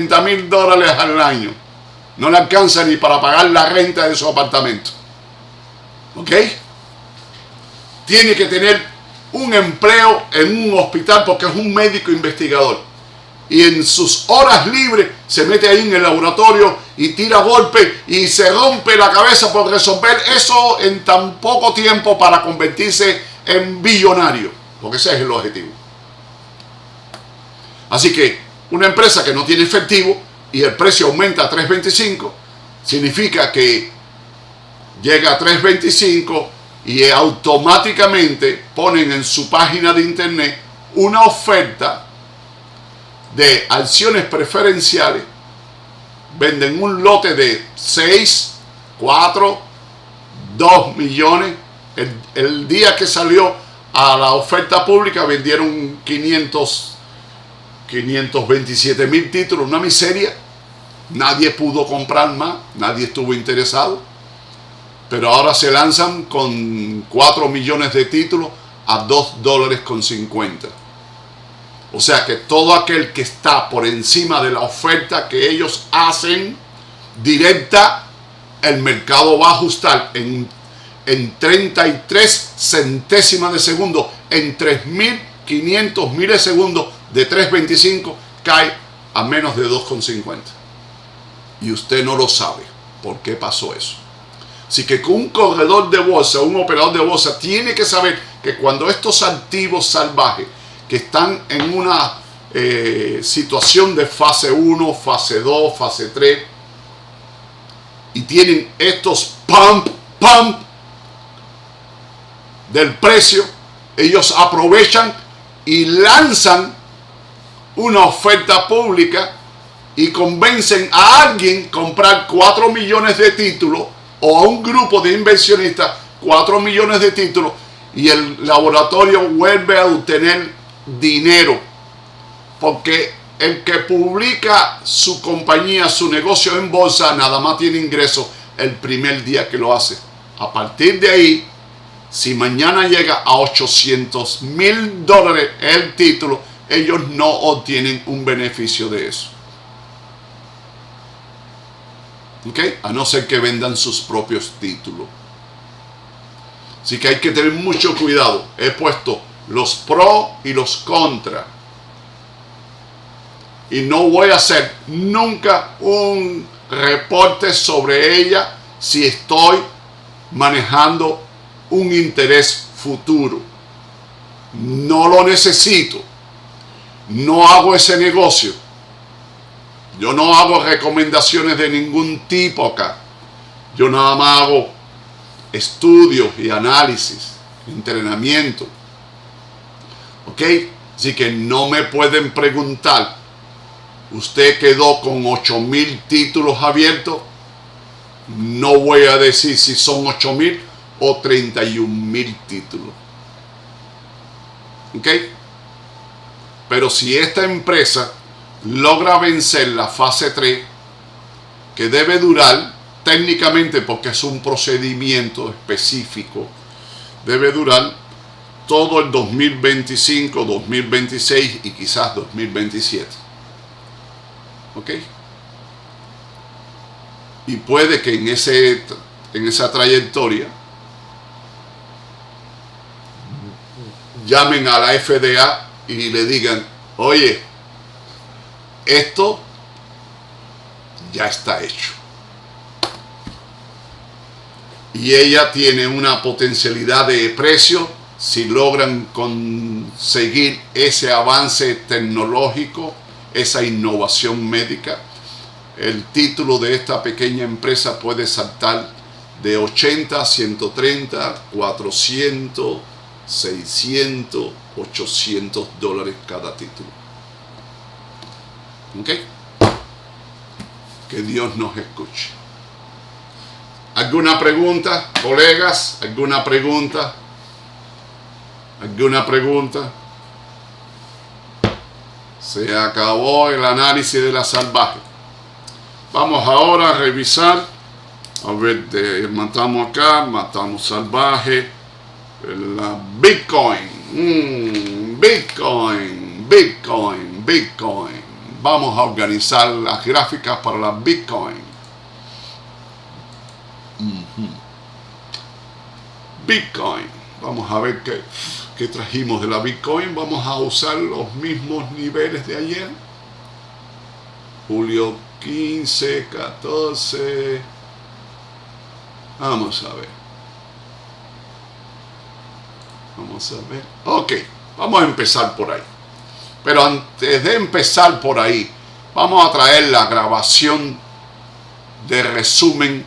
$30,000 al año. No le alcanza ni para pagar la renta de su apartamento. ¿Ok? Tiene que tener un empleo en un hospital porque es un médico investigador. Y en sus horas libres se mete ahí en el laboratorio y tira golpes y se rompe la cabeza por resolver eso en tan poco tiempo para convertirse en billonario. Porque ese es el objetivo. Así que una empresa que no tiene efectivo y el precio aumenta a $3.25, significa que llega a $3.25 y automáticamente ponen en su página de internet una oferta de acciones preferenciales. Venden un lote de 6, 4, 2 millones. El día que salió a la oferta pública vendieron 527,000 títulos, una miseria. Nadie pudo comprar más, nadie estuvo interesado. Pero ahora se lanzan con 4 millones de títulos a $2.50. O sea que todo aquel que está por encima de la oferta que ellos hacen directa, el mercado va a ajustar en 33 centésimas de segundo, en 3.500 milisegundos de 3.25 cae a menos de 2.50. Y usted no lo sabe por qué pasó eso. Así que un corredor de bolsa, un operador de bolsa tiene que saber que cuando estos activos salvajes que están en una situación de fase 1, fase 2, fase 3 y tienen estos pump del precio, ellos aprovechan y lanzan una oferta pública y convencen a alguien a comprar 4 millones de títulos o a un grupo de inversionistas 4 millones de títulos y el laboratorio vuelve a obtener dinero, porque el que publica su compañía, su negocio en bolsa, nada más tiene ingresos el primer día que lo hace. A partir de ahí, si mañana llega a $800,000 el título, ellos no obtienen un beneficio de eso. ¿Ok? A no ser que vendan sus propios títulos. Así que hay que tener mucho cuidado. He puesto los pros y los contras. Y no voy a hacer nunca un reporte sobre ella si estoy manejando un interés futuro. No lo necesito. No hago ese negocio. Yo no hago recomendaciones de ningún tipo acá. Yo nada más hago estudios y análisis, entrenamiento. ¿Ok? Así que no me pueden preguntar, ¿usted quedó con 8,000 títulos abiertos? No voy a decir si son 8,000 o 31,000 títulos. ¿Ok? Pero si esta empresa logra vencer la fase 3, que debe durar técnicamente, porque es un procedimiento específico, debe durar todo el 2025, 2026 y quizás 2027. ¿Ok? Y puede que en esa trayectoria llamen a la FDA y le digan, oye, esto ya está hecho. Y ella tiene una potencialidad de precio si logran conseguir ese avance tecnológico, esa innovación médica. El título de esta pequeña empresa puede saltar de 80, 130, 400, 600, $800 cada título. ¿Ok? Que Dios nos escuche. ¿Alguna pregunta, colegas? ¿Alguna pregunta? ¿Alguna pregunta? Se acabó el análisis de la salvaje. Vamos ahora a revisar. A ver, matamos acá, matamos salvaje. La Bitcoin. Bitcoin. vamos a organizar las gráficas para la Bitcoin. Bitcoin. Vamos a ver qué trajimos de la Bitcoin. Vamos a usar los mismos niveles de ayer. Julio 15, 14. Vamos a ver. Ok, vamos a empezar por ahí. Pero antes de empezar por ahí, vamos a traer la grabación de resumen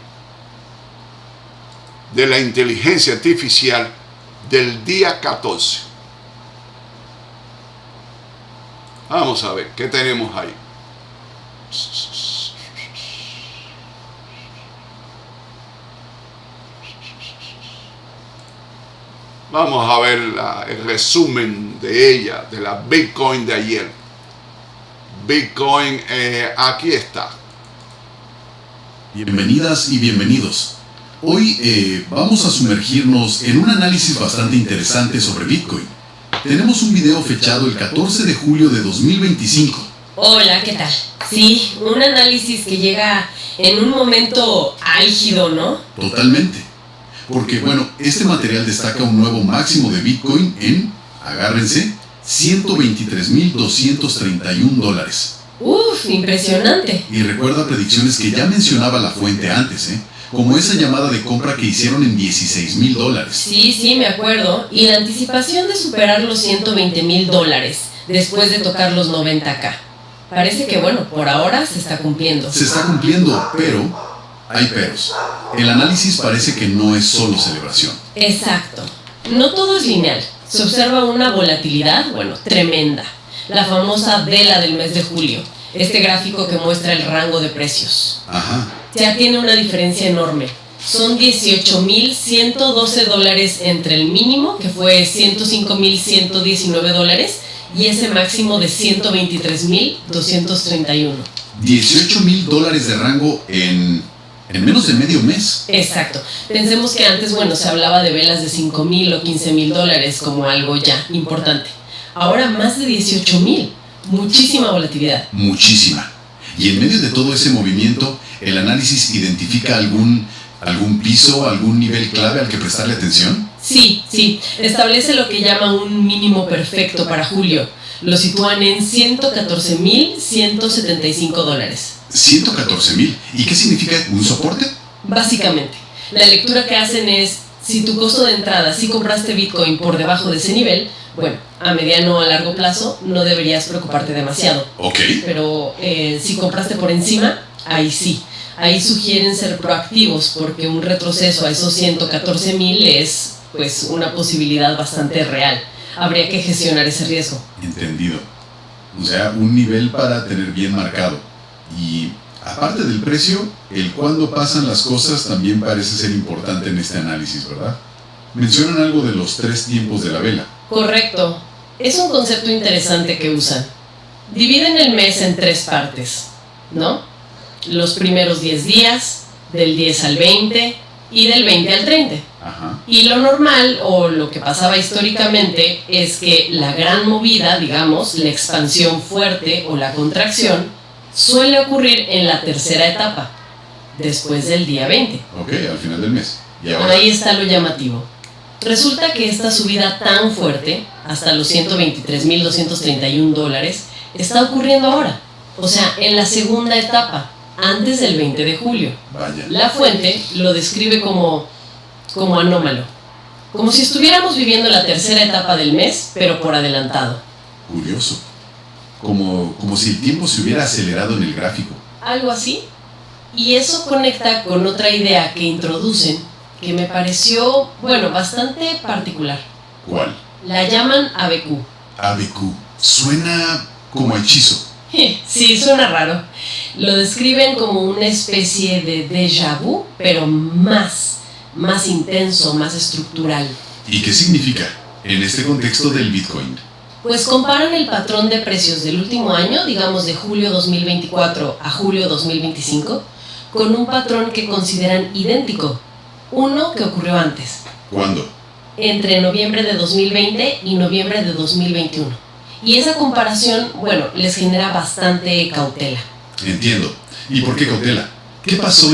de la inteligencia artificial del día 14. Vamos a ver qué tenemos ahí. Vamos a ver el resumen de ella, de la Bitcoin de ayer. Bitcoin, aquí está. Bienvenidas y bienvenidos. Hoy vamos a sumergirnos en un análisis bastante interesante sobre Bitcoin. Tenemos un video fechado el 14 de julio de 2025. Hola, ¿qué tal? Sí, un análisis que llega en un momento álgido, ¿no? Totalmente. Porque, bueno, este material destaca un nuevo máximo de Bitcoin en, agárrense, $123,231. Uf, impresionante. Y recuerda predicciones que ya mencionaba la fuente antes, como esa llamada de compra que hicieron en $16,000. Sí, me acuerdo. Y la anticipación de superar los $120,000 después de tocar los 90K. Parece que, bueno, por ahora se está cumpliendo. Se está cumpliendo, pero hay peros. El análisis parece que no es solo celebración. Exacto. No todo es lineal. Se observa una volatilidad, bueno, tremenda. La famosa vela del mes de julio. Este gráfico que muestra el rango de precios. Ajá. Ya tiene una diferencia enorme. Son $18,112 entre el mínimo, que fue $105,119, y ese máximo de $123,231. $18,000 de rango en menos de medio mes. Exacto. Pensemos que antes, bueno, se hablaba de velas de $5,000 o $15,000 como algo ya importante. Ahora más de $18,000. Muchísima volatilidad. Muchísima. Y en medio de todo ese movimiento, el análisis identifica algún piso, algún nivel clave al que prestarle atención. Sí. Establece lo que llama un mínimo perfecto para julio. Lo sitúan en $114,175. $114,000. ¿Y qué significa? ¿Un soporte? Básicamente, la lectura que hacen es, si tu costo de entrada, si compraste Bitcoin por debajo de ese nivel, bueno, a mediano o a largo plazo no deberías preocuparte demasiado. Ok. Pero si compraste por encima, ahí sí. Ahí sugieren ser proactivos porque un retroceso a esos 114,000 es pues una posibilidad bastante real. Habría que gestionar ese riesgo. Entendido. O sea, un nivel para tener bien marcado. Y aparte del precio, el cuándo pasan las cosas también parece ser importante en este análisis, ¿verdad? Mencionan algo de los 3 tiempos de la vela. Correcto. Es un concepto interesante que usan. Dividen el mes en 3 partes, ¿no? Los primeros 10 días, del 10 al 20 y del 20 al 30. Ajá. Y lo normal, o lo que pasaba históricamente, es que la gran movida, digamos, la expansión fuerte o la contracción, suele ocurrir en la tercera etapa, después del día 20. Ok, al final del mes. ¿Y ahora? Ahí está lo llamativo. Resulta que esta subida tan fuerte, hasta los $123,231, está ocurriendo ahora. O sea, en la segunda etapa, antes del 20 de julio. Vaya. La fuente lo describe como anómalo. Como si estuviéramos viviendo la tercera etapa del mes, pero por adelantado. Curioso. Como si el tiempo se hubiera acelerado en el gráfico. Algo así. Y eso conecta con otra idea que introducen, que me pareció, bueno, bastante particular. ¿Cuál? La llaman ABQ. ABQ. Suena como hechizo. Sí, suena raro. Lo describen como una especie de déjà vu, pero más intenso, más estructural. ¿Y qué significa en este contexto del Bitcoin? Pues comparan el patrón de precios del último año, digamos de julio 2024 a julio 2025, con un patrón que consideran idéntico, uno que ocurrió antes. ¿Cuándo? Entre noviembre de 2020 y noviembre de 2021. Y esa comparación, bueno, les genera bastante cautela. Entiendo. ¿Y por qué cautela? ¿Qué pasó?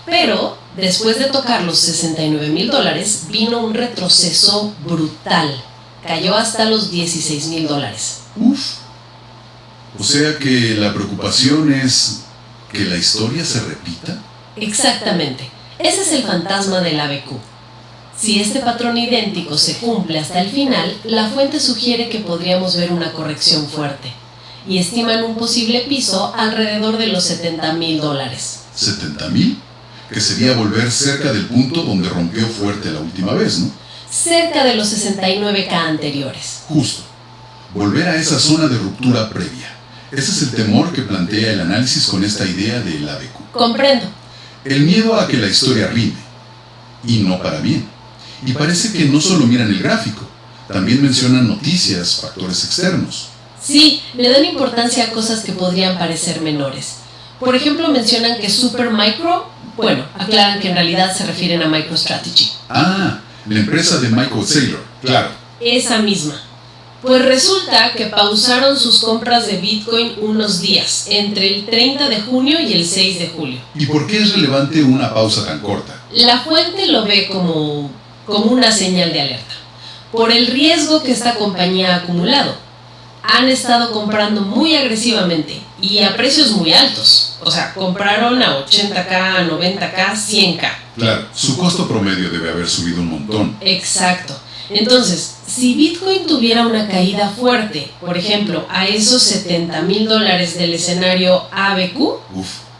Pero después de tocar los $69,000, vino un retroceso brutal. Cayó hasta los $16,000. Uf. O sea que la preocupación es que la historia se repita. Exactamente. Ese es el fantasma del ABQ. Si este patrón idéntico se cumple hasta el final, la fuente sugiere que podríamos ver una corrección fuerte y estiman un posible piso alrededor de los $70,000. ¿70,000? Que sería volver cerca del punto donde rompió fuerte la última vez, ¿no? Cerca de los 69K anteriores. Justo. Volver a esa zona de ruptura previa. Ese es el temor que plantea el análisis con esta idea del ABQ. Comprendo. El miedo a que la historia rime. Y no para bien. Y parece que no solo miran el gráfico, también mencionan noticias, factores externos. Sí, le dan importancia a cosas que podrían parecer menores. Por ejemplo, mencionan que Supermicro, bueno, aclaran que en realidad se refieren a MicroStrategy. Ah, la empresa de Michael Saylor, claro. Esa misma. Pues resulta que pausaron sus compras de Bitcoin unos días, entre el 30 de junio y el 6 de julio. ¿Y por qué es relevante una pausa tan corta? La fuente lo ve como una señal de alerta, por el riesgo que esta compañía ha acumulado. Han estado comprando muy agresivamente y a precios muy altos. O sea, compraron a 80K, 90K, 100K. Claro, su costo promedio debe haber subido un montón. Exacto. Entonces, si Bitcoin tuviera una caída fuerte, por ejemplo, a esos $70,000 del escenario ABQ,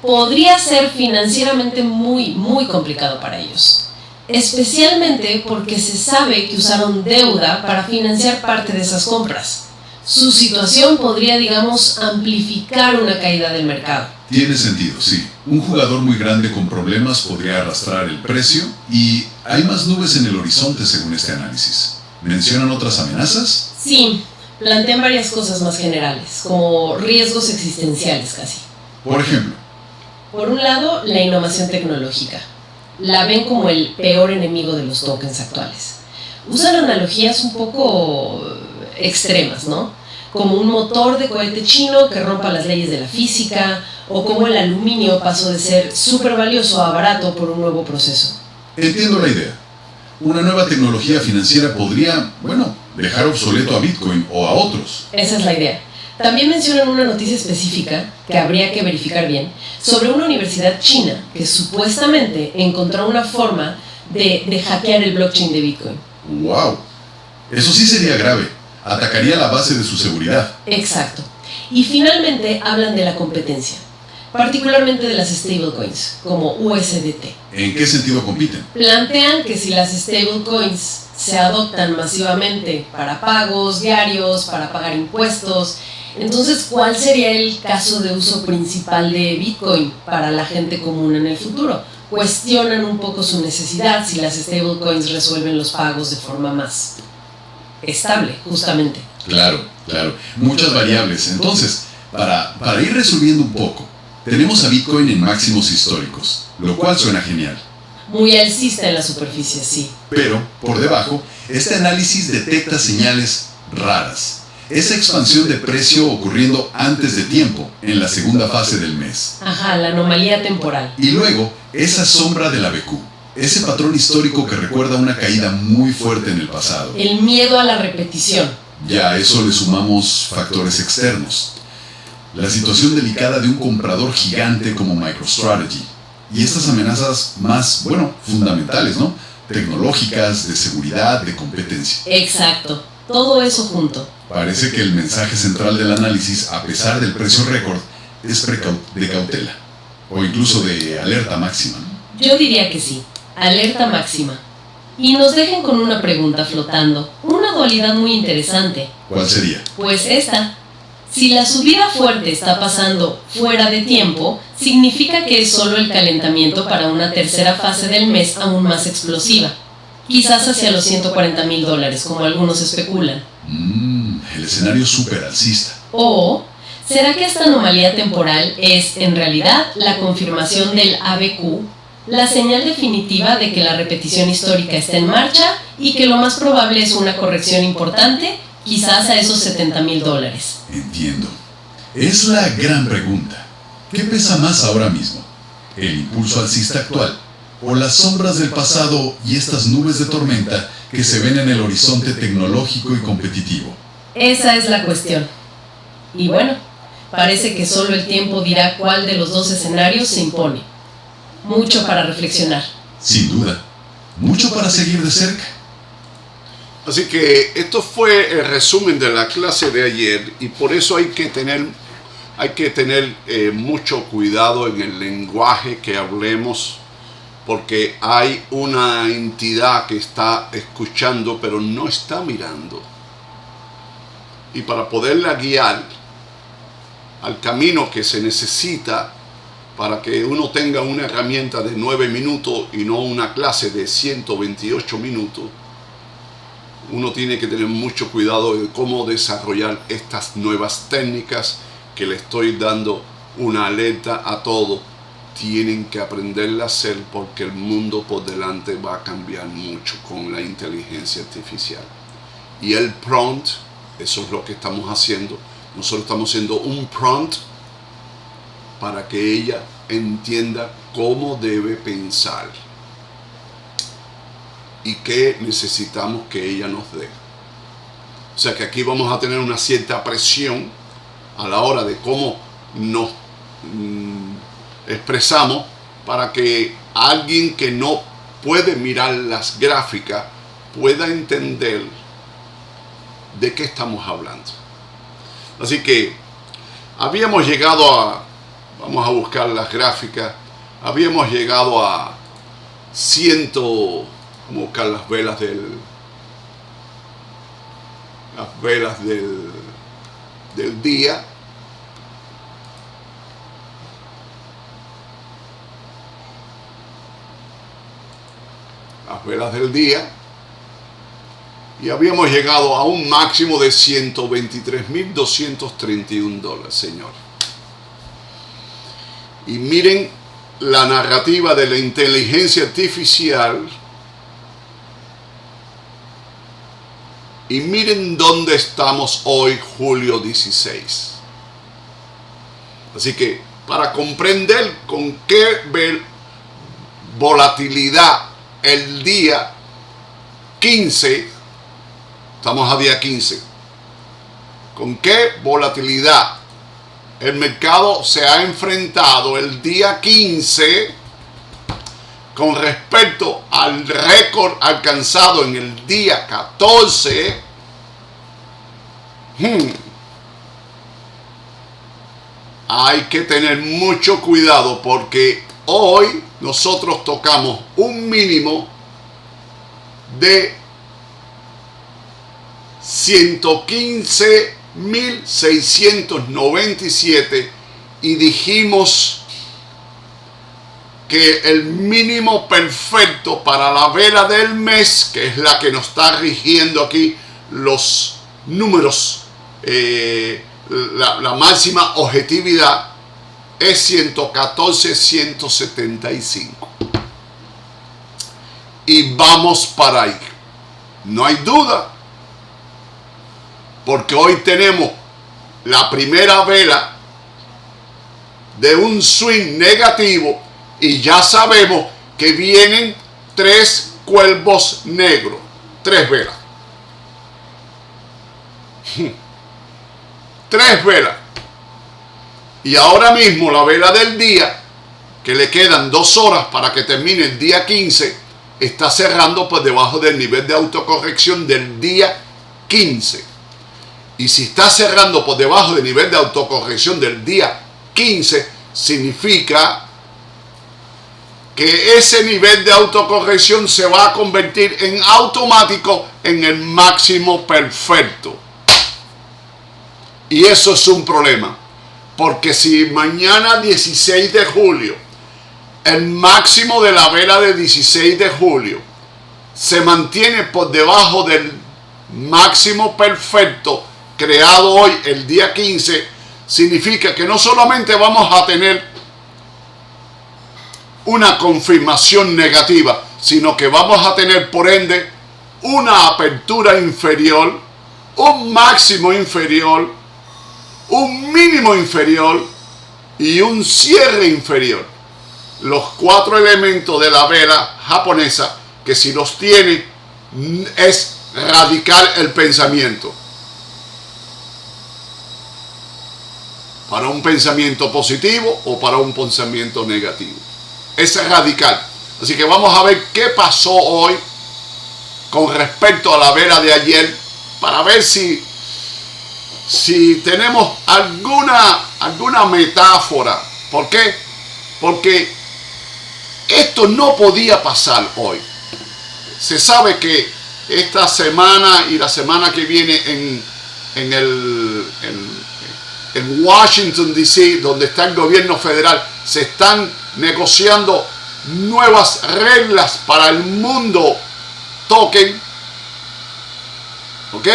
podría ser financieramente muy, muy complicado para ellos. Especialmente porque se sabe que usaron deuda para financiar parte de esas compras. Su situación podría, digamos, amplificar una caída del mercado. Tiene sentido, sí. Un jugador muy grande con problemas podría arrastrar el precio y hay más nubes en el horizonte según este análisis. ¿Mencionan otras amenazas? Sí, plantean varias cosas más generales, como riesgos existenciales casi. Por ejemplo. Por un lado, la innovación tecnológica. La ven como el peor enemigo de los tokens actuales. Usan analogías un poco extremas, ¿no? Como un motor de cohete chino que rompa las leyes de la física, o como el aluminio pasó de ser súper valioso a barato por un nuevo proceso. Entiendo la idea. Una nueva tecnología financiera podría, dejar obsoleto a Bitcoin o a otros. Esa es la idea. También mencionan una noticia específica, que habría que verificar bien, sobre una universidad china que supuestamente encontró una forma de hackear el blockchain de Bitcoin. ¡Wow! Eso sí sería grave. Atacaría la base de su seguridad. Exacto. Y finalmente hablan de la competencia, particularmente de las stablecoins, como USDT. ¿En qué sentido compiten? Plantean que si las stablecoins se adoptan masivamente para pagos diarios, para pagar impuestos, entonces, ¿cuál sería el caso de uso principal de Bitcoin para la gente común en el futuro? Cuestionan un poco su necesidad si las stablecoins resuelven los pagos de forma más estable, justamente. Claro. Muchas variables. Entonces, para ir resolviendo un poco, tenemos a Bitcoin en máximos históricos, lo cual suena genial. Muy alcista en la superficie, sí. Pero, por debajo, este análisis detecta señales raras. Esa expansión de precio ocurriendo antes de tiempo, en la segunda fase del mes. Ajá, la anomalía temporal. Y luego, esa sombra del ABQ. Ese patrón histórico que recuerda una caída muy fuerte en el pasado. El miedo a la repetición. Ya a eso le sumamos factores externos. La situación delicada de un comprador gigante como MicroStrategy. Y estas amenazas más, fundamentales, ¿no? Tecnológicas, de seguridad, de competencia. Exacto. Todo eso junto. Parece que el mensaje central del análisis, a pesar del precio récord, es de cautela. O incluso de alerta máxima, ¿no? Yo diría que sí. Alerta máxima. Y nos dejen con una pregunta flotando. Una dualidad muy interesante. ¿Cuál sería? Pues esta. Si la subida fuerte está pasando fuera de tiempo, significa que es solo el calentamiento para una tercera fase del mes aún más explosiva. Quizás hacia los $140,000, como algunos especulan. El escenario súper alcista. O, ¿será que esta anomalía temporal es, en realidad, la confirmación del ABQ, la señal definitiva de que la repetición histórica está en marcha y que lo más probable es una corrección importante quizás a esos $70,000. Entiendo. Es la gran pregunta. ¿Qué pesa más ahora mismo? ¿El impulso alcista actual o las sombras del pasado y estas nubes de tormenta que se ven en el horizonte tecnológico y competitivo? Esa es la cuestión. Y bueno, parece que solo el tiempo dirá cuál de los dos escenarios se impone. Mucho para reflexionar. Sin duda. Mucho para seguir de cerca. Así que esto fue el resumen de la clase de ayer, y por eso hay que tener mucho cuidado en el lenguaje que hablemos, porque hay una entidad que está escuchando pero no está mirando. Y para poderla guiar al camino que se necesita para que uno tenga una herramienta de 9 minutos y no una clase de 128 minutos, uno tiene que tener mucho cuidado de cómo desarrollar estas nuevas técnicas que le estoy dando una alerta a todos. Tienen que aprenderla a hacer, porque el mundo por delante va a cambiar mucho con la inteligencia artificial. Y el prompt, eso es lo que estamos haciendo. Nosotros estamos haciendo un prompt para que ella entienda cómo debe pensar y qué necesitamos que ella nos dé. O sea que aquí vamos a tener una cierta presión a la hora de cómo nos expresamos, para que alguien que no puede mirar las gráficas pueda entender de qué estamos hablando. Así que habíamos llegado a, vamos a buscar las gráficas, habíamos llegado a vamos a buscar las velas del día. Las velas del día, y habíamos llegado a un máximo de $123,231, señor. Y miren la narrativa de la inteligencia artificial, y miren dónde estamos hoy, julio 16. Así que para comprender con qué volatilidad el día 15, estamos a día 15, con qué volatilidad el mercado se ha enfrentado el día 15 con respecto al récord alcanzado en el día 14, hay que tener mucho cuidado, porque hoy nosotros tocamos un mínimo de 115,697 y dijimos que el mínimo perfecto para la vela del mes, que es la que nos está rigiendo aquí los números, la máxima objetividad, es 114,175. Y vamos para ahí. No hay duda. Porque hoy tenemos la primera vela de un swing negativo, y ya sabemos que vienen 3 cuervos negros. 3 velas. 3 velas. Y ahora mismo la vela del día, que le quedan 2 horas para que termine el día 15, está cerrando por debajo del nivel de autocorrección del día 15. Y si está cerrando por debajo del nivel de autocorrección del día 15, significa que ese nivel de autocorrección se va a convertir en automático en el máximo perfecto. Y eso es un problema. Porque si mañana 16 de julio, el máximo de la vela de 16 de julio se mantiene por debajo del máximo perfecto creado hoy el día 15, significa que no solamente vamos a tener una confirmación negativa, sino que vamos a tener por ende una apertura inferior un máximo inferior, un mínimo inferior y un cierre inferior. Los 4 elementos de la vela japonesa, que si los tiene, es radical el pensamiento. Para un pensamiento positivo o para un pensamiento negativo. Es radical. Así que vamos a ver qué pasó hoy con respecto a la vela de ayer, para ver si tenemos alguna metáfora. ¿Por qué? Porque esto no podía pasar hoy. Se sabe que esta semana y la semana que viene en Washington, D.C., donde está el gobierno federal, se están negociando nuevas reglas para el mundo token. ¿Ok?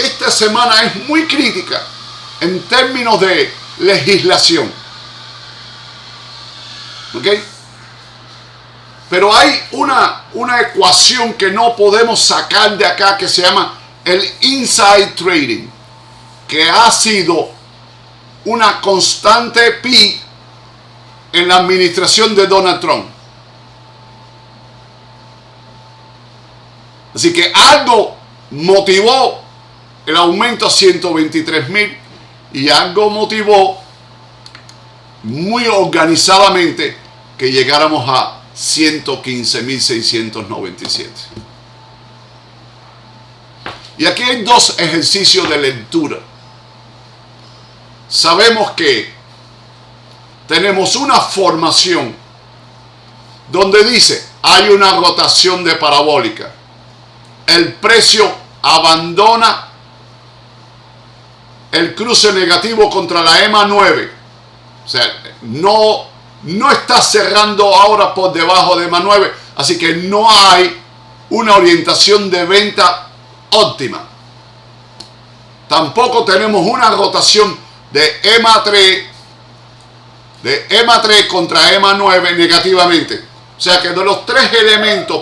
Esta semana es muy crítica en términos de legislación. ¿Ok? Pero hay una ecuación que no podemos sacar de acá, que se llama el inside trading, que ha sido una constante pi en la administración de Donald Trump. Así que algo motivó el aumento a 123,000 y algo motivó muy organizadamente que llegáramos a 115,697. Y aquí hay 2 ejercicios de lectura. Sabemos que tenemos una formación donde dice hay una rotación de parabólica. El precio abandona el cruce negativo contra la EMA 9. O sea, no está cerrando ahora por debajo de EMA 9. Así que no hay una orientación de venta óptima. Tampoco tenemos una rotación de EMA 3 contra EMA 9 negativamente. O sea que de los 3 elementos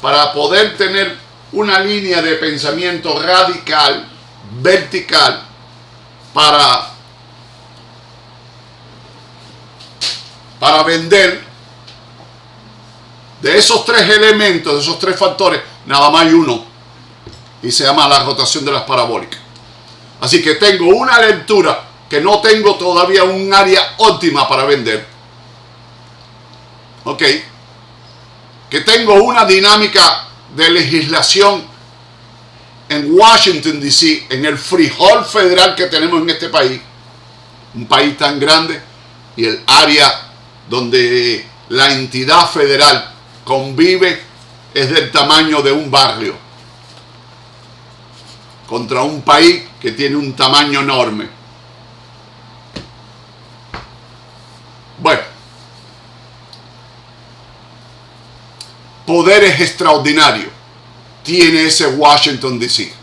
para poder tener una línea de pensamiento radical, vertical, para vender, de esos 3 elementos, de esos 3 factores, nada más hay uno, y se llama la rotación de las parabólicas. Así que tengo una lectura que no tengo todavía un área óptima para vender. Ok. Que tengo una dinámica de legislación en Washington, D.C., en el frijol federal que tenemos en este país, un país tan grande, y el área donde la entidad federal convive es del tamaño de un barrio, contra un país que tiene un tamaño enorme. Bueno, poderes extraordinarios tiene ese Washington, D.C.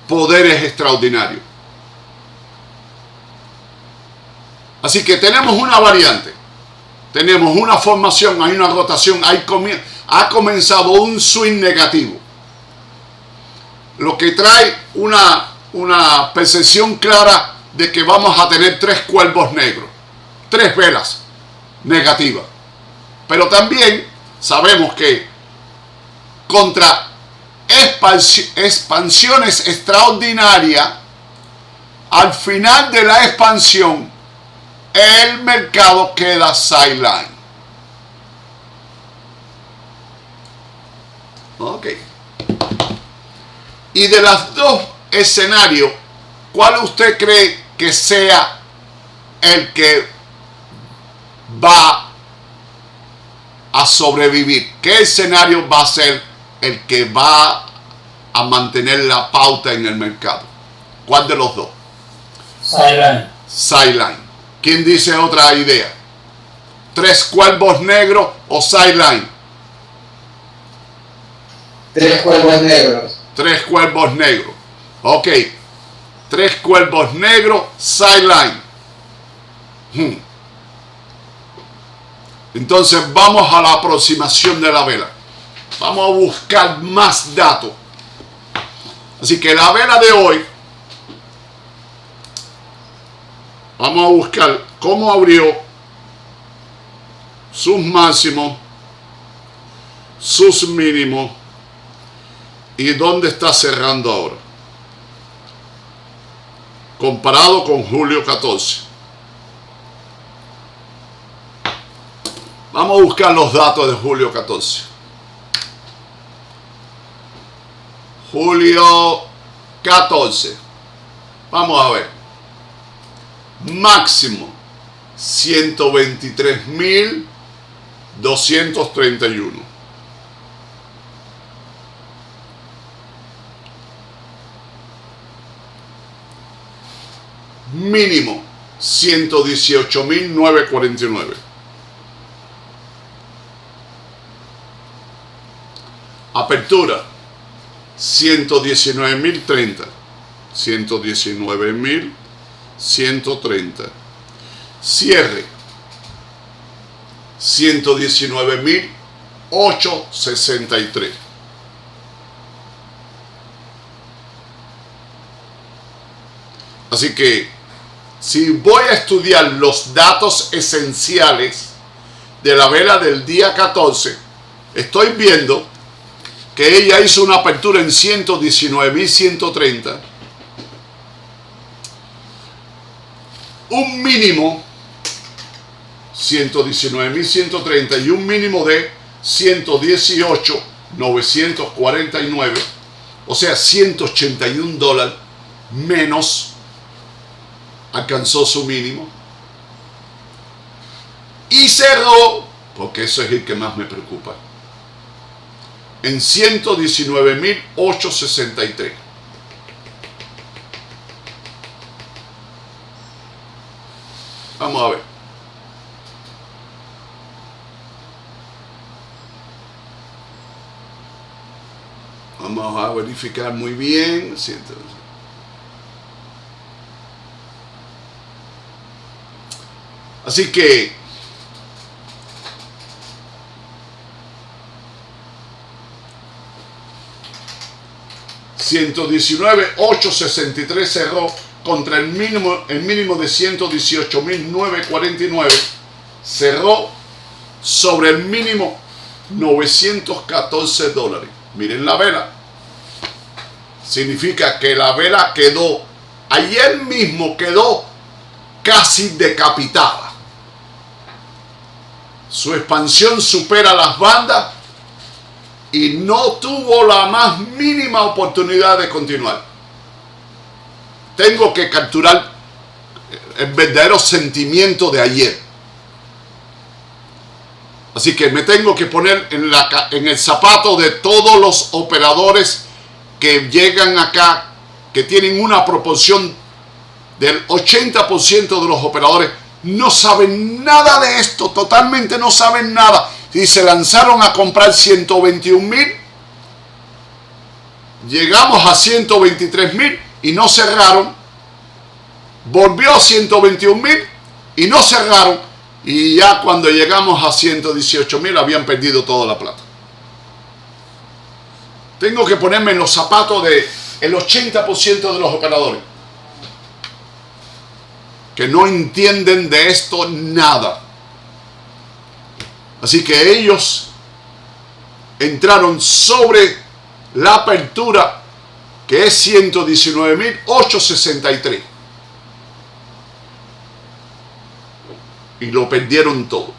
Poderes extraordinarios. Así que tenemos una variante, tenemos una formación, hay una rotación, ha comenzado un swing negativo, lo que trae una percepción clara de que vamos a tener 3 cuervos negros, 3 velas negativas. Pero también sabemos que contra expansiones extraordinarias, al final de la expansión, el mercado queda sideline. Ok. Y de los 2 escenarios, ¿cuál usted cree que sea el que va a sobrevivir? ¿Qué escenario va a ser el que va a mantener la pauta en el mercado? ¿Cuál de los 2? Sideline. Sideline. ¿Quién dice otra idea? 3 cuervos negros o sideline. 3 cuervos negros. 3 cuervos negros. Ok. 3 cuervos negros, sideline. Entonces vamos a la aproximación de la vela. Vamos a buscar más datos. Así que la vela de hoy, vamos a buscar cómo abrió, sus máximos, sus mínimos y dónde está cerrando ahora, comparado con julio 14. Vamos a buscar los datos de julio 14. Julio 14. Vamos a ver. Máximo 123.231. Mínimo 118.949. Apertura 119.030. 119.130. Cierre 119.863. Así que si voy a estudiar los datos esenciales de la vela del día 14, estoy viendo que ella hizo una apertura en 119.130, un mínimo 119.130 y un mínimo de 118.949, o sea, $181 menos alcanzó su mínimo y cerró, porque eso es el que más me preocupa, en 119.863. Vamos a ver. Vamos a verificar muy bien. Así que $119.863 cerró contra el mínimo de 118.949, cerró sobre el mínimo $914. Miren la vela. Significa que la vela quedó, ayer mismo quedó casi decapitada. Su expansión supera las bandas y no tuvo la más mínima oportunidad de continuar. Tengo que capturar el verdadero sentimiento de ayer. Así que me tengo que poner en el zapato de todos los operadores que llegan acá, que tienen una proporción del 80% de los operadores. No saben nada de esto, totalmente no saben nada. Y se lanzaron a comprar 121.000, llegamos a 123.000 y no cerraron, volvió a 121.000 y no cerraron, y ya cuando llegamos a 118.000 habían perdido toda la plata. Tengo que ponerme en los zapatos del 80% de los operadores que no entienden de esto nada. Así que ellos entraron sobre la apertura, que es 119.863, y lo perdieron todo.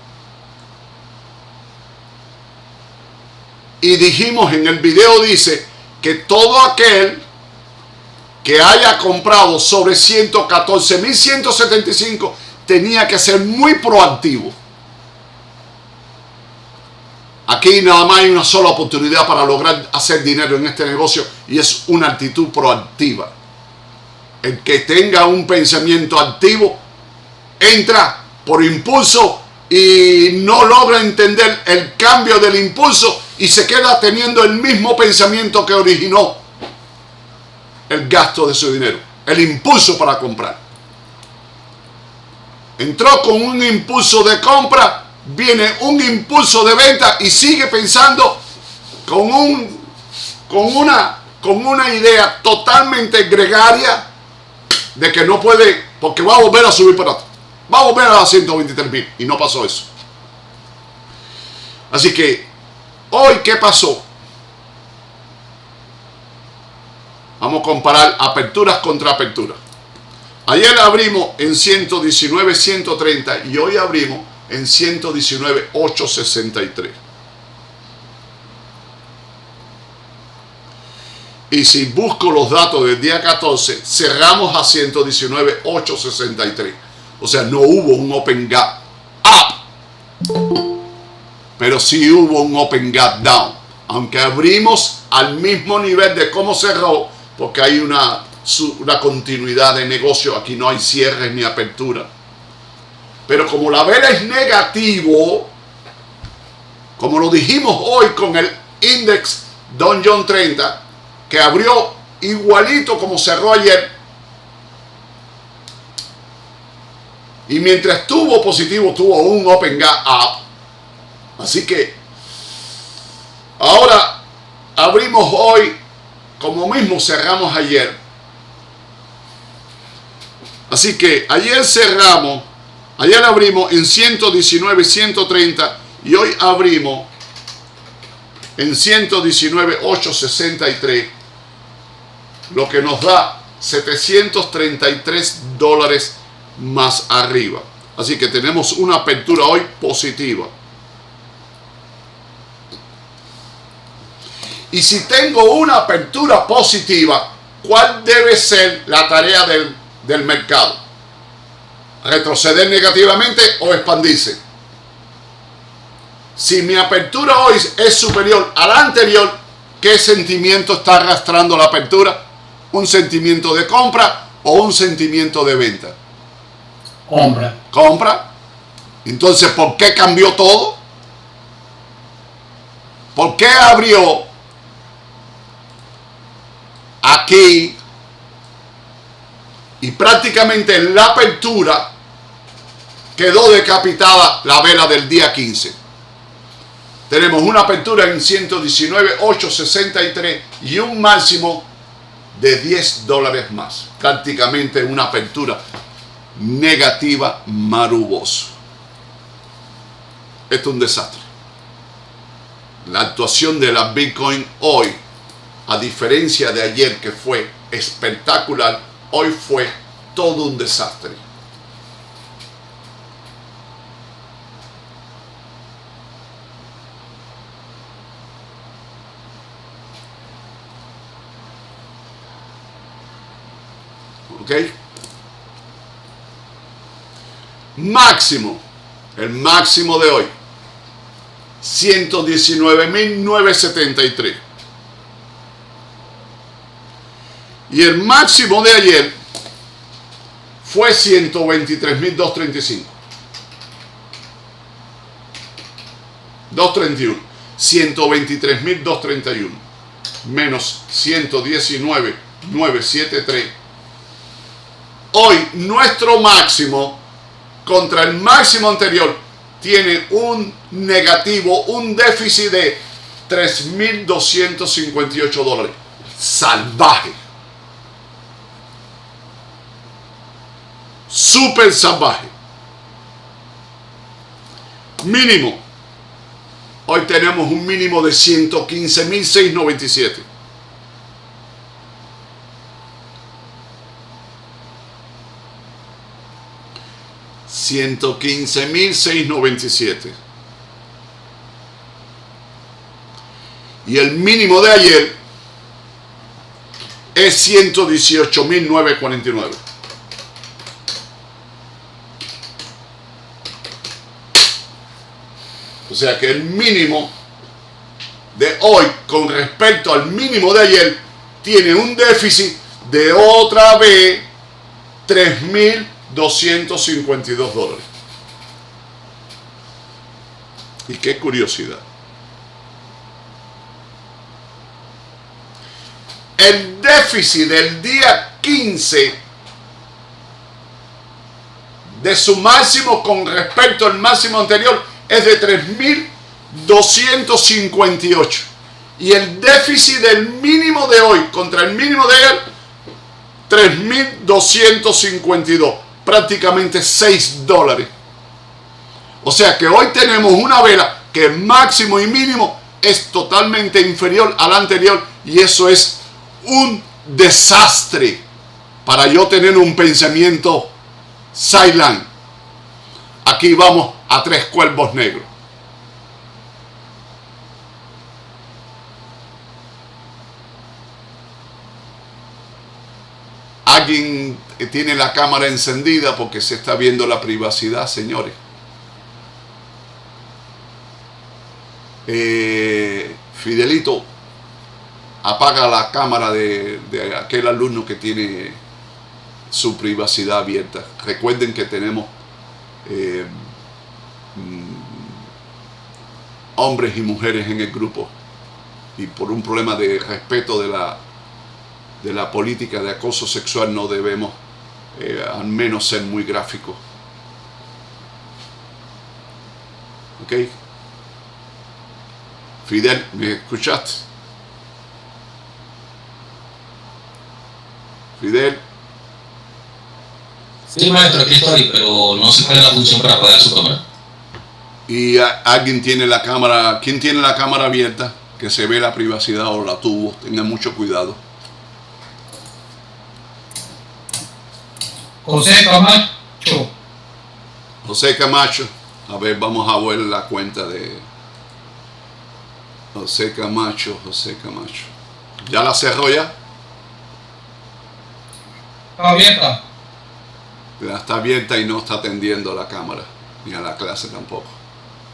Y dijimos en el video, dice que todo aquel que haya comprado sobre 114.175 tenía que ser muy proactivo. Aquí nada más hay una sola oportunidad para lograr hacer dinero en este negocio, y es una actitud proactiva. El que tenga un pensamiento activo entra por impulso y no logra entender el cambio del impulso y se queda teniendo el mismo pensamiento que originó el gasto de su dinero, el impulso para comprar. Entró con un impulso de compra viene un impulso de venta y sigue pensando con una idea totalmente gregaria de que no puede, porque va a volver a subir para atrás, va a volver a 123,000, y no pasó eso. Así que hoy, ¿qué pasó? Vamos a comparar aperturas contra aperturas. Ayer abrimos en 119,130 y hoy abrimos en 119,863. Y si busco los datos del día 14, cerramos a 119,863. O sea, no hubo un open gap up, pero sí hubo un open gap down. Aunque abrimos al mismo nivel de cómo cerró, porque hay una continuidad de negocio, aquí no hay cierres ni apertura. Pero como la vela es negativo, como lo dijimos hoy con el index Dow Jones 30, que abrió igualito como cerró ayer, y mientras estuvo positivo tuvo un open gap up. Así que ahora abrimos hoy como mismo cerramos ayer. Así que ayer abrimos en 119,130 y hoy abrimos en 119,863, lo que nos da $733 más arriba. Así que tenemos una apertura hoy positiva. Y si tengo una apertura positiva, ¿cuál debe ser la tarea del mercado? ¿Retroceder negativamente o expandirse? Si mi apertura hoy es superior a la anterior, ¿qué sentimiento está arrastrando la apertura? ¿Un sentimiento de compra o un sentimiento de venta? Compra. Compra. Entonces, ¿por qué cambió todo? ¿Por qué abrió aquí y prácticamente en la apertura quedó decapitada la vela del día 15? Tenemos una apertura en 119,863 y un máximo de $10 más. Prácticamente una apertura negativa marubosa. Esto es un desastre. La actuación de la Bitcoin hoy, a diferencia de ayer que fue espectacular, hoy fue todo un desastre. ¿Ok? Máximo, el máximo de hoy, 119,973. Y el máximo de ayer fue 123,235. 231. 123,231. Menos 119,973. Hoy nuestro máximo contra el máximo anterior tiene un negativo, un déficit de $3,258. Salvaje. Súper salvaje. Mínimo. Hoy tenemos un mínimo de 115,697. $115,697. Y el mínimo de ayer es 118,949. O sea que el mínimo de hoy con respecto al mínimo de ayer tiene un déficit de otra vez $3,252. Y qué curiosidad. El déficit del día 15 de su máximo con respecto al máximo anterior es de 3.258. Y el déficit del mínimo de hoy contra el mínimo de ayer, 3.252. Prácticamente $6. O sea que hoy tenemos una vela que máximo y mínimo es totalmente inferior al anterior. Y eso es un desastre para yo tener un pensamiento sideline. Aquí vamos a 3 cuervos negros. Alguien tiene la cámara encendida porque se está viendo la privacidad, señores. Fidelito, apaga la cámara de aquel alumno que tiene su privacidad abierta. Recuerden que tenemos hombres y mujeres en el grupo, y por un problema de respeto de la política de acoso sexual no debemos al menos ser muy gráficos. ¿Ok? Fidel, ¿me escuchaste? Fidel. Sí, maestro, aquí estoy, pero no sé cuál es la función para apagar su cámara. Y alguien tiene la cámara, ¿quién tiene la cámara abierta? Que se ve la privacidad o la tuvo, tengan mucho cuidado. José Camacho. José Camacho, a ver, vamos a ver la cuenta de José Camacho. ¿Ya la cerró ya? Está abierta. Ya está abierta y no está atendiendo a la cámara, ni a la clase tampoco.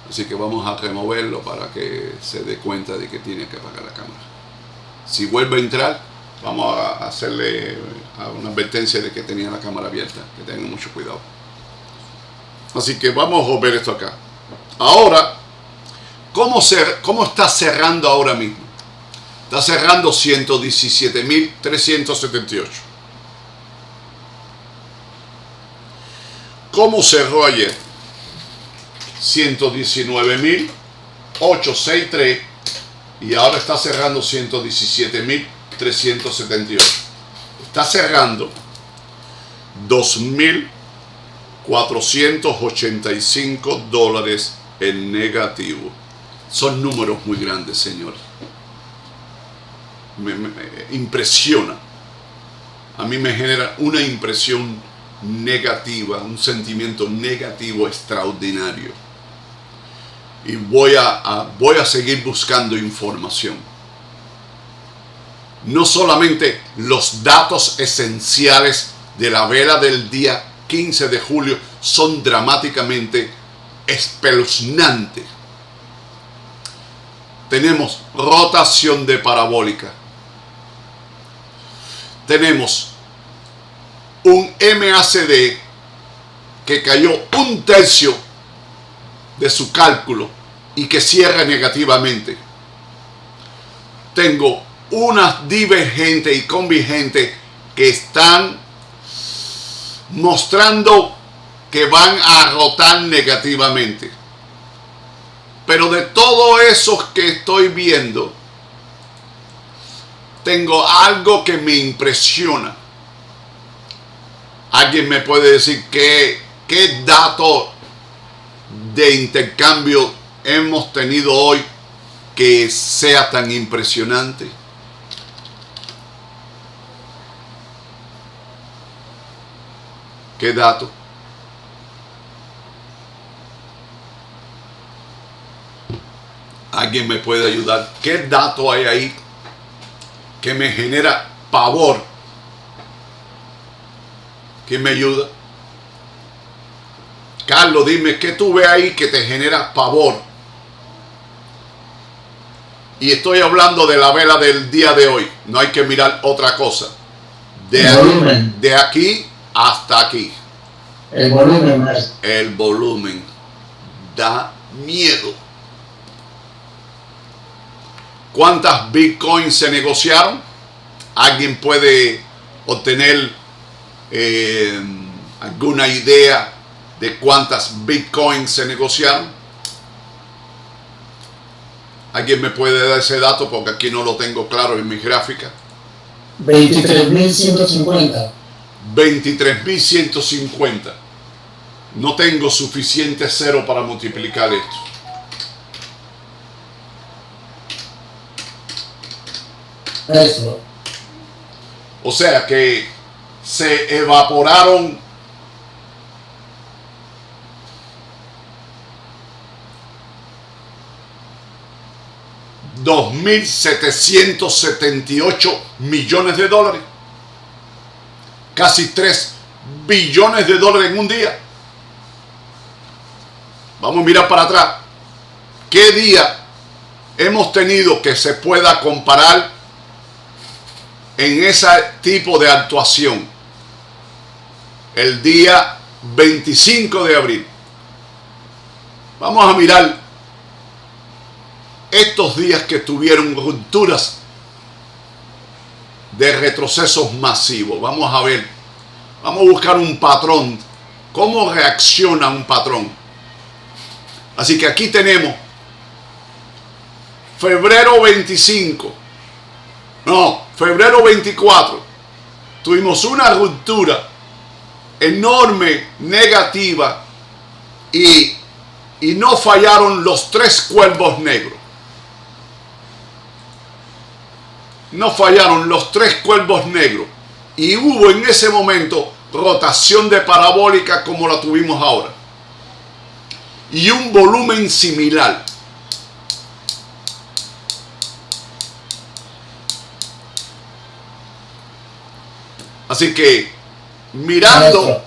Así que vamos a removerlo para que se dé cuenta de que tiene que apagar la cámara. Si vuelve a entrar, vamos a hacerle una advertencia de que tenía la cámara abierta, que tengan mucho cuidado. Así que vamos a ver esto acá. Ahora, ¿cómo está cerrando ahora mismo? Está cerrando 117.378. ¿Cómo cerró ayer? 119.863 y ahora está cerrando 117.378. Está cerrando $2.485 en negativo. Son números muy grandes, señores. Me impresiona. A mí me genera una impresión negativa, un sentimiento negativo extraordinario. Y voy a seguir buscando información. No solamente los datos esenciales de la vela del día 15 de julio son dramáticamente espeluznantes. Tenemos rotación de parabólica. Tenemos un MACD que cayó 1/3 de su cálculo y que cierra negativamente. Tengo unas divergentes y convergentes que están mostrando que van a rotar negativamente. Pero de todo eso que estoy viendo, tengo algo que me impresiona. ¿Alguien me puede decir qué dato de intercambio hemos tenido hoy que sea tan impresionante? ¿Qué dato? ¿Alguien me puede ayudar? ¿Qué dato hay ahí que me genera pavor? ¿Quién me ayuda? Carlos, dime, ¿qué tú ves ahí que te genera pavor? Y estoy hablando de la vela del día de hoy. No hay que mirar otra cosa. De aquí hasta aquí. El volumen más. El volumen da miedo. ¿Cuántas bitcoins se negociaron? ¿Alguien puede obtener alguna idea de cuántas bitcoins se negociaron? ¿Alguien me puede dar ese dato? Porque aquí no lo tengo claro en mi gráfica. 23.150. 23.150. No tengo suficiente cero para multiplicar esto. Eso. O sea que se evaporaron 2.778 millones de dólares. Casi 3 billones de dólares en un día. Vamos a mirar para atrás. ¿Qué día hemos tenido que se pueda comparar en ese tipo de actuación? El día 25 de abril. Vamos a mirar estos días que tuvieron rupturas de retrocesos masivos. Vamos a ver, vamos a buscar un patrón. ¿Cómo reacciona un patrón? Así que aquí tenemos febrero 25. No, febrero 24. Tuvimos una ruptura enorme, negativa, y no fallaron los 3 cuervos negros. No fallaron los 3 cuervos negros. Y hubo en ese momento rotación de parabólica como la tuvimos ahora. Y un volumen similar. Así que mirando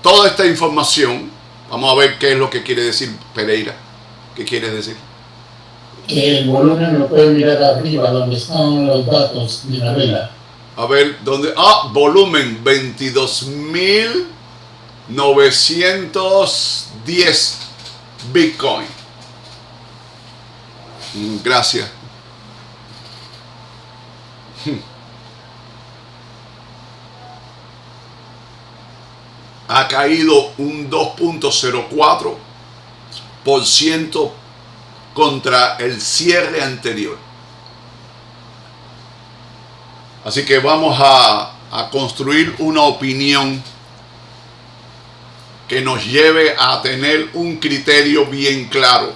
toda esta información, vamos a ver qué es lo que quiere decir Pereira. ¿Qué quiere decir? Que el volumen lo puede mirar arriba, donde están los datos de la vela. A ver, ¿dónde? Volumen 22.910 Bitcoin. Gracias. Ha caído un 2.04% contra el cierre anterior. Así que vamos a construir una opinión que nos lleve a tener un criterio bien claro.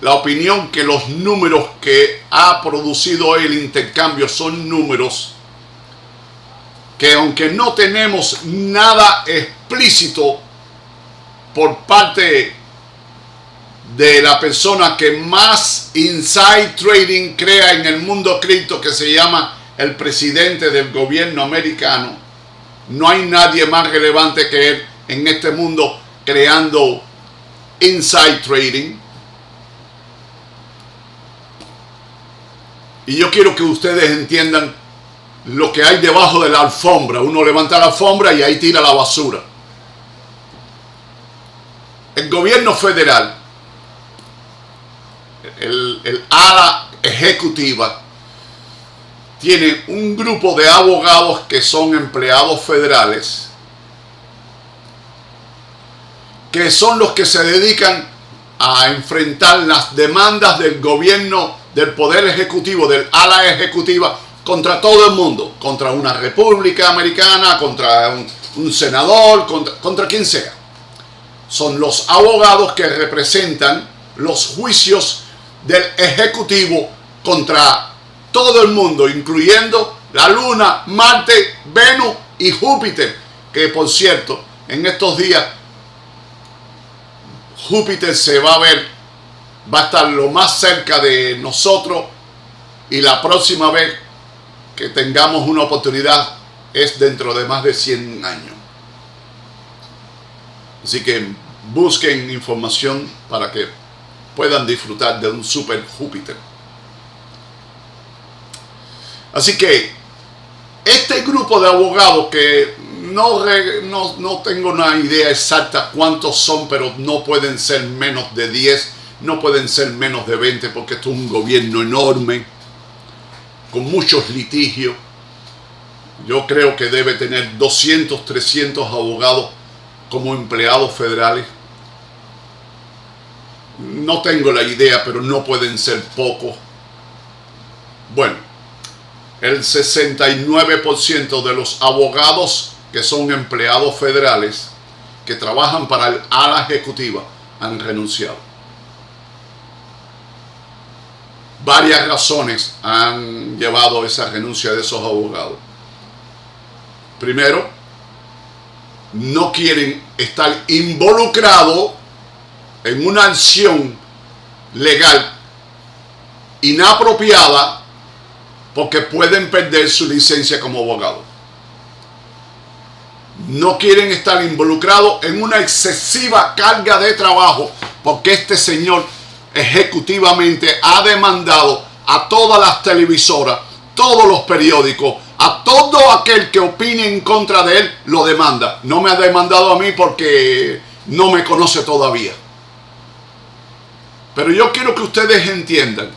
La opinión que los números que ha producido hoy el intercambio son números que, aunque no tenemos nada explícito por parte de la persona que más inside trading crea en el mundo cripto, que se llama el presidente del gobierno americano, no hay nadie más relevante que él en este mundo creando inside trading. Y yo quiero que ustedes entiendan lo que hay debajo de la alfombra. Uno levanta la alfombra y ahí tira la basura. El gobierno federal, el ala ejecutiva, tiene un grupo de abogados que son empleados federales, que son los que se dedican a enfrentar las demandas del gobierno, del poder ejecutivo, del ala ejecutiva, contra todo el mundo, contra una república americana, contra un senador, contra quien sea. Son los abogados que representan los juicios del ejecutivo contra todo el mundo, incluyendo la Luna, Marte, Venus y Júpiter, que por cierto, en estos días Júpiter se va a ver, va a estar lo más cerca de nosotros, y la próxima vez que tengamos una oportunidad es dentro de más de 100 años. Así que busquen información para que puedan disfrutar de un super Júpiter. Así que este grupo de abogados, que no tengo una idea exacta cuántos son, pero no pueden ser menos de 10, no pueden ser menos de 20, porque esto es un gobierno enorme, con muchos litigios. Yo creo que debe tener 200, 300 abogados como empleados federales? No tengo la idea, pero no pueden ser pocos. Bueno, el 69% de los abogados que son empleados federales que trabajan para el ala ejecutiva han renunciado. Varias razones han llevado a esa renuncia de esos abogados. Primero, no quieren estar involucrados en una acción legal inapropiada porque pueden perder su licencia como abogado. No quieren estar involucrados en una excesiva carga de trabajo porque este señor ejecutivamente ha demandado a todas las televisoras, todos los periódicos, a todo aquel que opine en contra de él, lo demanda. No me ha demandado a mí porque no me conoce todavía. Pero yo quiero que ustedes entiendan,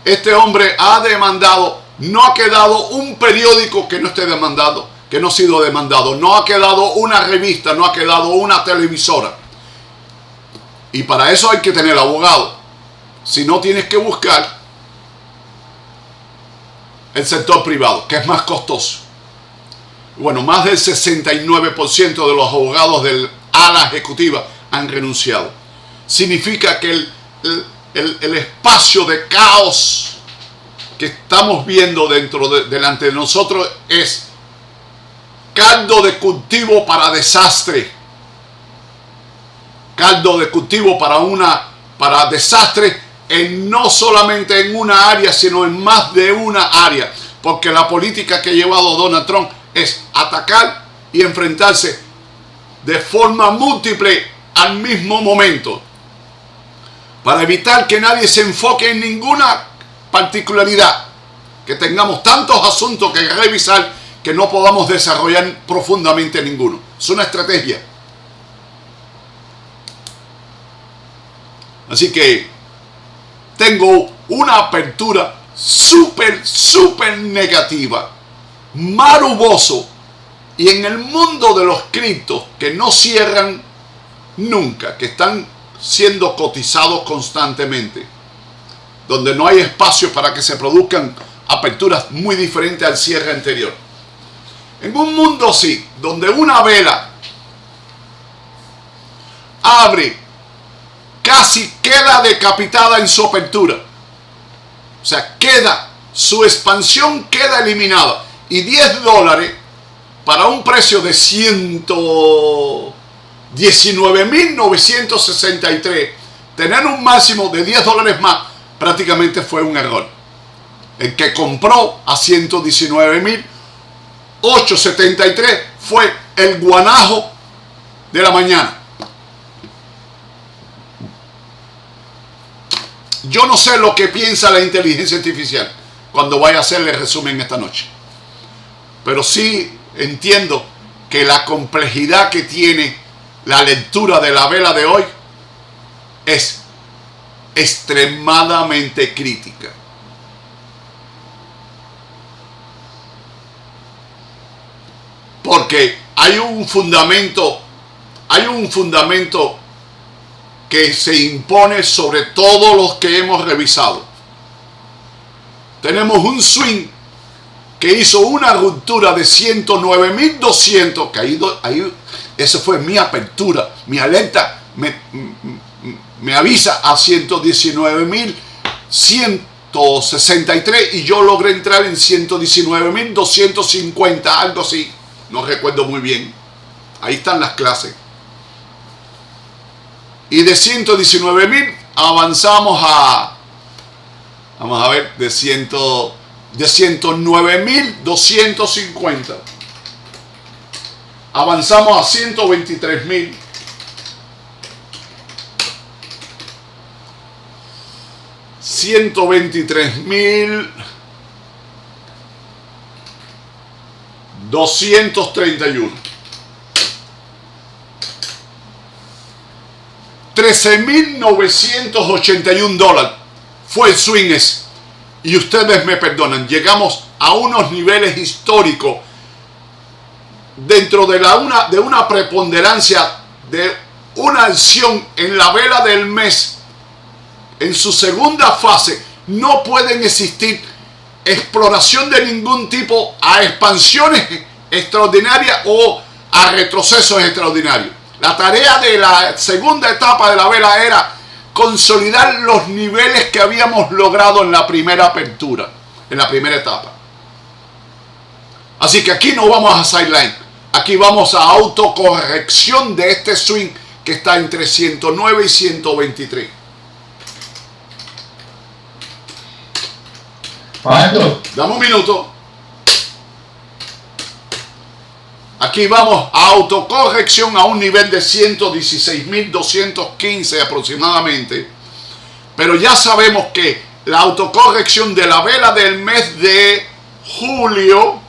este hombre ha demandado, no ha quedado un periódico que no esté demandado, que no ha sido demandado, no ha quedado una revista, no ha quedado una televisora. Y para eso hay que tener abogado. Si no, tienes que buscar el sector privado, que es más costoso. Bueno, más del 69% de los abogados del ala ejecutiva han renunciado. Significa que el espacio de caos que estamos viendo delante de nosotros es caldo de cultivo para desastre. Caldo de cultivo para desastre no solamente en una área, sino en más de una área. Porque la política que ha llevado Donald Trump es atacar y enfrentarse de forma múltiple al mismo momento, para evitar que nadie se enfoque en ninguna particularidad, que tengamos tantos asuntos que revisar que no podamos desarrollar profundamente ninguno. Es una estrategia. Así que tengo una apertura súper negativa, maruboso, y en el mundo de los criptos que no cierran nunca, que están siendo cotizados constantemente, donde no hay espacio para que se produzcan aperturas muy diferentes al cierre anterior. En un mundo así, donde una vela abre, casi queda decapitada en su apertura, o sea, su expansión queda eliminada, y $10 para un precio de 119.963, tener un máximo de $10 más, prácticamente fue un error. El que compró a 119.873 fue el guanajo de la mañana. Yo no sé lo que piensa la inteligencia artificial cuando vaya a hacerle resumen esta noche, pero sí entiendo que la complejidad que tiene la lectura de la vela de hoy es extremadamente crítica. Porque hay un fundamento que se impone sobre todos los que hemos revisado. Tenemos un swing que hizo una ruptura de 109.200, que ahí esa fue mi apertura, mi alerta me avisa a 119.163 y yo logré entrar en 119.250, algo así, no recuerdo muy bien. Ahí están las clases. Y de 119.000 avanzamos vamos a ver, de 109.250. Avanzamos a 123.000. $231. $13.981 fue el swing ese. Y ustedes me perdonan, llegamos a unos niveles históricos dentro de una preponderancia de una acción en la vela del mes, en su segunda fase, no pueden existir exploración de ningún tipo a expansiones extraordinarias o a retrocesos extraordinarios. La tarea de la segunda etapa de la vela era consolidar los niveles que habíamos logrado en la primera apertura, en la primera etapa. Así que aquí no vamos a sideline, aquí vamos a autocorrección de este swing que está entre 109 y 123. Maestro, Dame un minuto. Aquí vamos a autocorrección a un nivel de 116.215 aproximadamente. Pero ya sabemos que la autocorrección de la vela del mes de julio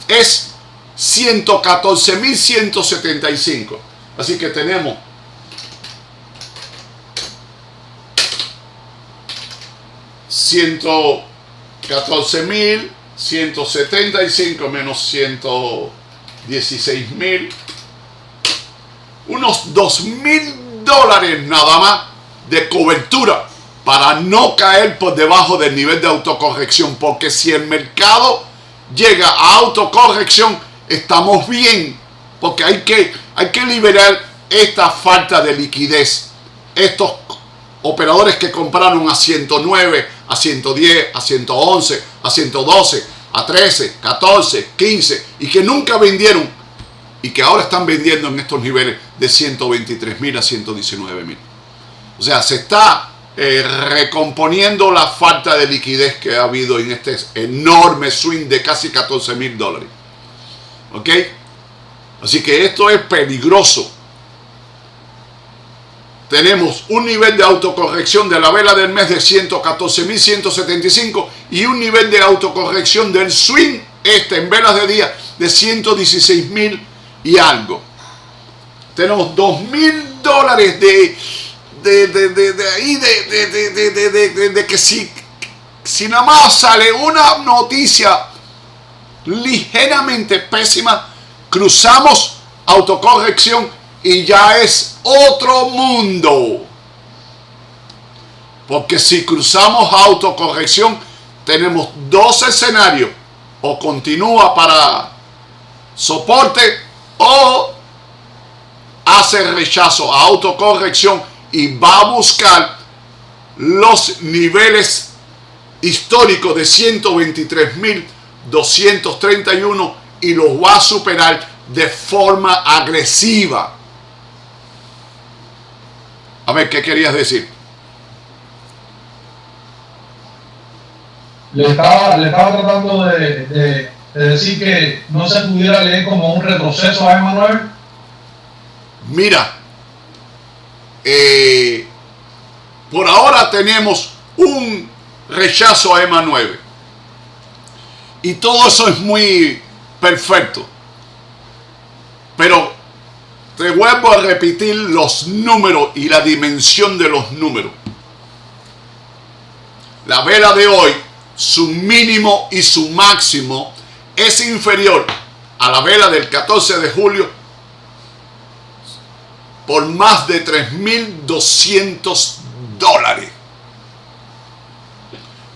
es 114.175. Así que tenemos $114.175 menos 116.000, unos $2,000 nada más de cobertura para no caer por debajo del nivel de autocorrección, porque si el mercado llega a autocorrección estamos bien, porque hay que liberar esta falta de liquidez. Estos operadores que compraron a 109, a 110, a 111, a 112, a 13, 14, 15 y que nunca vendieron y que ahora están vendiendo en estos niveles de 123.000 a 119.000. O sea, se está recomponiendo la falta de liquidez que ha habido en este enorme swing de casi $14,000. ¿Ok? Así que esto es peligroso. Tenemos un nivel de autocorrección de la vela del mes de 114.175 y un nivel de autocorrección del swing en velas de día de 116.000 y algo. Tenemos $2,000 de que si nada más sale una noticia ligeramente pésima, cruzamos autocorrección y ya es otro mundo. Porque si cruzamos autocorrección, tenemos dos escenarios: o continúa para soporte o hace rechazo a autocorrección y va a buscar los niveles históricos de 123.231 y los va a superar de forma agresiva. A ver, ¿qué querías decir? le estaba tratando de decir que no se pudiera leer como un retroceso a Emanuel. Mira, por ahora tenemos un rechazo a EMA 9 y todo eso es muy perfecto, pero te vuelvo a repetir los números y la dimensión de los números. La vela de hoy, su mínimo y su máximo es inferior a la vela del 14 de julio por más de $3,200.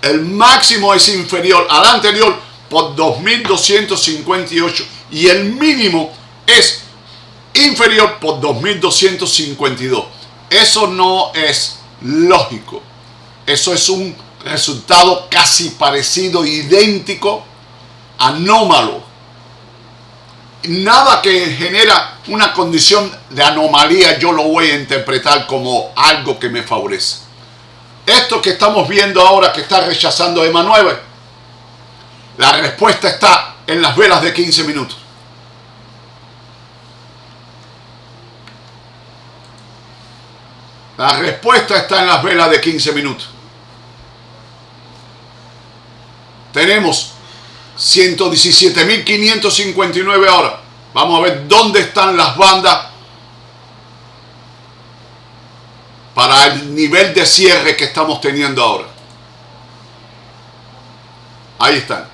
El máximo es inferior al anterior por 2.258 y el mínimo es inferior por 2.252. Eso no es lógico. Eso es un resultado casi parecido, idéntico, anómalo. Nada que genera una condición de anomalía yo lo voy a interpretar como algo que me favorece. Esto que estamos viendo ahora que está rechazando EMA 9, la respuesta está en las velas de 15 minutos. La respuesta está en las velas de 15 minutos. Tenemos 117.559 ahora. Vamos a ver dónde están las bandas para el nivel de cierre que estamos teniendo ahora. Ahí están.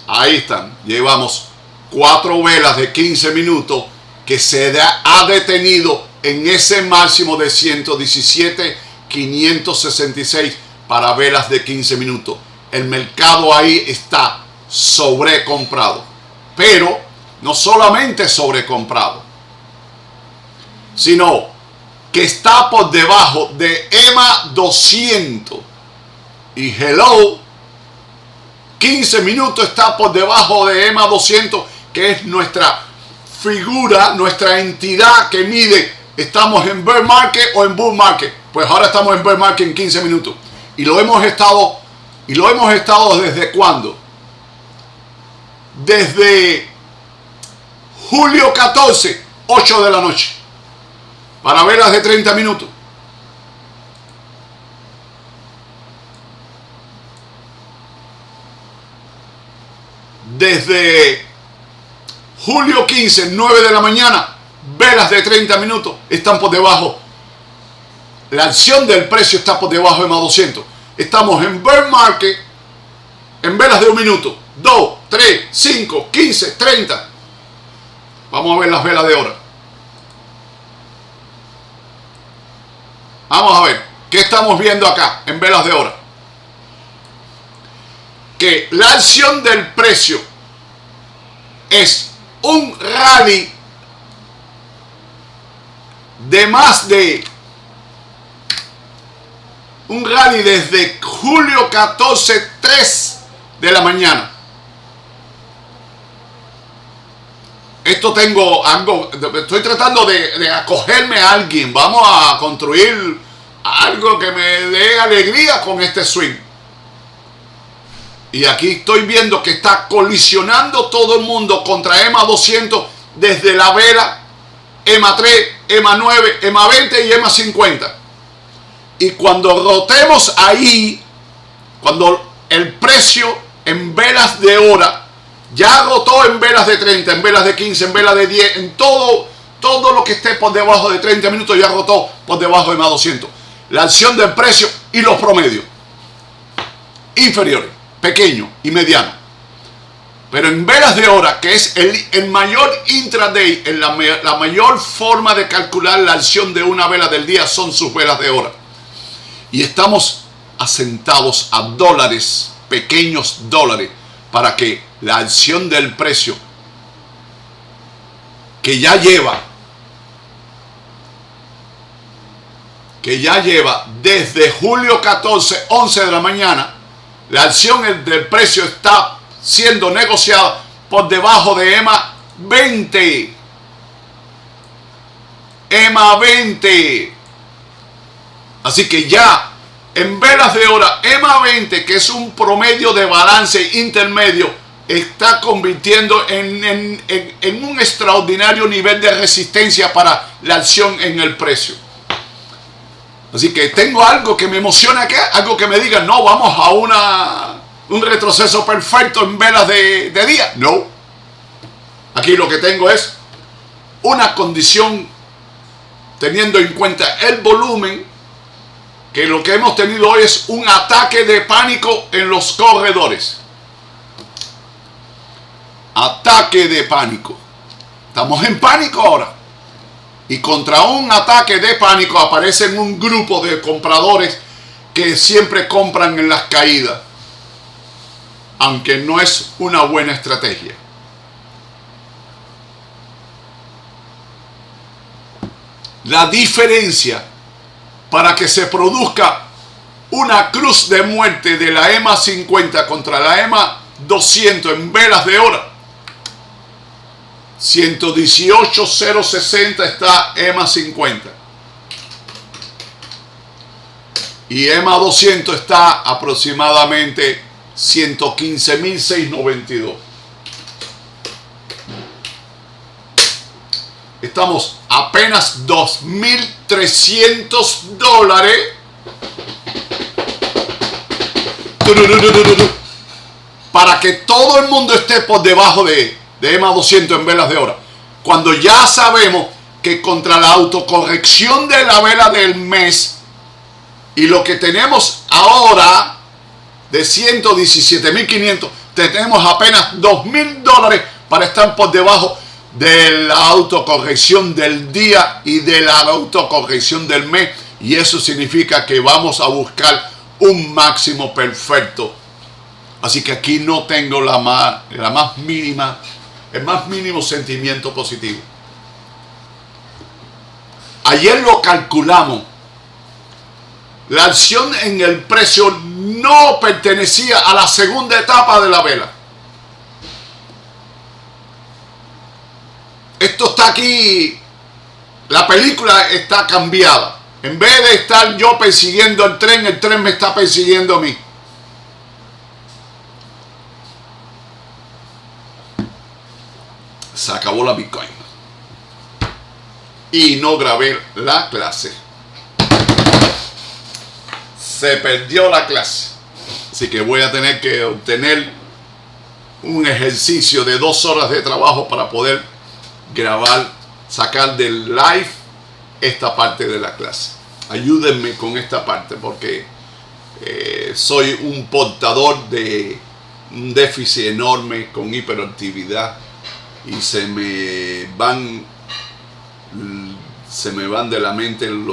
Ahí están. Llevamos 4 velas de 15 minutos que se ha detenido en ese máximo de 117,566 para velas de 15 minutos. El mercado ahí está sobrecomprado, pero no solamente sobrecomprado, sino que está por debajo de EMA 200 y hello, 15 minutos está por debajo de EMA 200, que es nuestra figura, nuestra entidad que mide, estamos en bear market o en bull market. Pues ahora estamos en bear market en 15 minutos y lo hemos estado ¿desde cuándo? Desde julio 14, 8 de la noche, para velas de 30 minutos. Desde julio 15, 9 de la mañana, velas de 30 minutos están por debajo. La acción del precio está por debajo de EMA 200. Estamos en bear market en velas de 1 minuto, 2, 3, 5, 15, 30. Vamos a ver las velas de hora. Vamos a ver, ¿qué estamos viendo acá en velas de hora? Que la acción del precio es un rally de más de un rally desde julio 14, 3 de la mañana. Esto tengo algo, estoy tratando de acogerme a alguien. Vamos a construir algo que me dé alegría con este swing. Y aquí estoy viendo que está colisionando todo el mundo contra EMA 200 desde la vela EMA 3, EMA 9, EMA 20 y EMA 50. Y cuando rotemos ahí, cuando el precio en velas de hora ya rotó en velas de 30, en velas de 15, en velas de 10, en todo lo que esté por debajo de 30 minutos ya rotó por debajo de EMA 200. La acción del precio y los promedios inferiores, pequeño y mediano. Pero en velas de hora, que es el mayor intraday, la mayor forma de calcular la acción de una vela del día son sus velas de hora. Y estamos asentados a dólares, pequeños dólares, para que la acción del precio, que ya lleva desde julio 14, 11 de la mañana, la acción del precio está siendo negociada por debajo de EMA 20. EMA 20. Así que ya en velas de hora, EMA 20, que es un promedio de balance intermedio, está convirtiendo en un extraordinario nivel de resistencia para la acción en el precio. Así que tengo algo que me emociona acá, algo que me diga, no, vamos a un retroceso perfecto en velas de día. No. Aquí lo que tengo es una condición teniendo en cuenta el volumen, que lo que hemos tenido hoy es un ataque de pánico en los corredores. Ataque de pánico. Estamos en pánico ahora. Y contra un ataque de pánico aparecen un grupo de compradores que siempre compran en las caídas, aunque no es una buena estrategia. La diferencia para que se produzca una cruz de muerte de la EMA 50 contra la EMA 200 en velas de hora, 118,060 está EMA 50 y EMA 200 está aproximadamente 115,692. Estamos apenas $2,300 para que todo el mundo esté por debajo de EMA 200 en velas de hora, cuando ya sabemos que contra la autocorrección de la vela del mes y lo que tenemos ahora de 117,500, tenemos apenas $2,000 para estar por debajo de la autocorrección del día y de la autocorrección del mes, y eso significa que vamos a buscar un máximo perfecto. Así que aquí no tengo el más mínimo sentimiento positivo. Ayer lo calculamos. La acción en el precio no pertenecía a la segunda etapa de la vela. Esto está aquí, la película está cambiada. En vez de estar yo persiguiendo el tren me está persiguiendo a mí. Se acabó la Bitcoin. Y no grabé la clase. Se perdió la clase. Así que voy a tener que obtener un ejercicio de 2 horas de trabajo para poder grabar, sacar del live esta parte de la clase. Ayúdenme con esta parte porque soy un portador de un déficit enorme con hiperactividad y se me van de la mente los